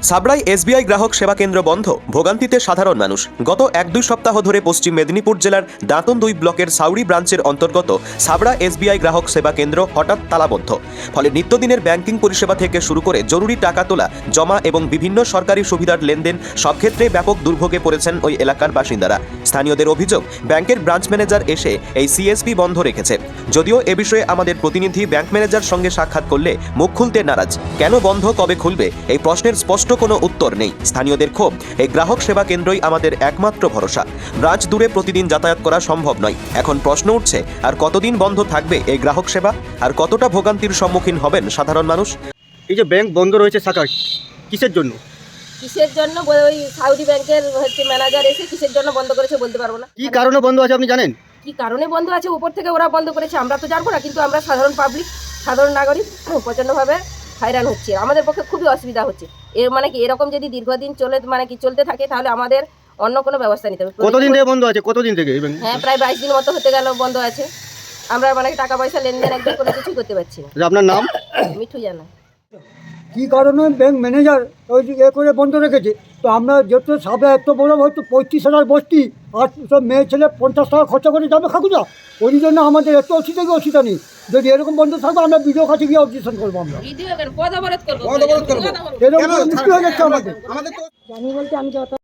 সাবড়ায় SBI গ্রাহক সেবা কেন্দ্র বন্ধ, ভোগান্তিতে সাধারণ মানুষ। গত 1-2 সপ্তাহ ধরে পশ্চিম মেদিনীপুর জেলার দাঁতন 2 ব্লকের সাউড়ি ব্রাঞ্চের অন্তর্গত সাবড়া এসবিআই গ্রাহক সেবা কেন্দ্র হঠাৎ তালাবদ্ধ। ফলে নিত্যদিনের ব্যাংকিং পরিষেবা থেকে শুরু করে জরুরি টাকা তোলা, জমা এবং বিভিন্ন সরকারি সুবিধার লেনদেন সব ক্ষেত্রে ব্যাপক দুর্ভোগে পড়েছেন ওই এলাকার বাসিন্দারা। স্থানীয়দের অভিযোগ, ব্যাংকের ব্রাঞ্চ ম্যানেজার এসে এই সিএসপি বন্ধ রেখেছে। যদিও এ বিষয়ে আমাদের প্রতিনিধি ব্যাংক ম্যানেজার সঙ্গে সাক্ষাৎ করলে মুখ খুলতে নারাজ। কেন বন্ধ, কবে খুলবে, এই প্রশ্নের স্পষ্ট কোনো উত্তর নেই। স্থানীয়দের ক্ষোভ, এই গ্রাহক সেবা কেন্দ্রই আমাদের একমাত্র ভরসা। ব্রাঞ্চ দূরে প্রতিদিন যাতায়াত করা সম্ভব নয়। এখন প্রশ্ন উঠছে, আর কতদিন বন্ধ থাকবে এই গ্রাহক সেবা, আর কতটা ভোগান্তির সম্মুখীন হবেন সাধারণ মানুষ? এই যে ব্যাংক বন্ধ রয়েছে শাখা, কিসের জন্য? ওই সাউদি ব্যাংকের ম্যানেজার এসে কিসের জন্য বন্ধ করেছে বলতে পারবো না। কি কারণে বন্ধ আছে আপনি জানেন? কি কারণে বন্ধ আছে, উপর থেকে ওরা বন্ধ করেছে, আমরা তো জানবো না। কিন্তু আমরা সাধারণ পাবলিক, সাধারণ নাগরিক প্রচণ্ডভাবে হয়রান হচ্ছে। আমাদের পক্ষে খুবই অসুবিধা হচ্ছে। এর মানে কি, এরকম যদি দীর্ঘদিন চলতে থাকে, তাহলে আমাদের অন্য কোনো ব্যবস্থা নিতে হবে। কতদিন থেকে বন্ধ আছে? কতদিন থেকে? হ্যাঁ, প্রায় 22 দিন মতো হতে গেল বন্ধ আছে। আমরা টাকা পয়সা লেনদেন একদম কোনো কিছুই করতে পারছি না। আপনার নাম? মিঠু জানা। কী কারণে ব্যাংক ম্যানেজার ওই করে বন্ধ রেখেছে, তো আমরা যেহেতু সাবে এত বড় হয়তো 35,000 বস্তি, আর সব মেয়ে ছেলে 50 টাকা খরচা করে যাবে খাকুদা, ওই জন্য আমাদের এত অসুবিধা নেই। যদি এরকম বন্ধ থাকবে, আমরা ভিডিও কাছে গিয়ে অবজেকশন করবো। আমরা এরকম মুশকিল হয়ে যাচ্ছে আমাদের। আমাদের তো জানি বলতে আমি যত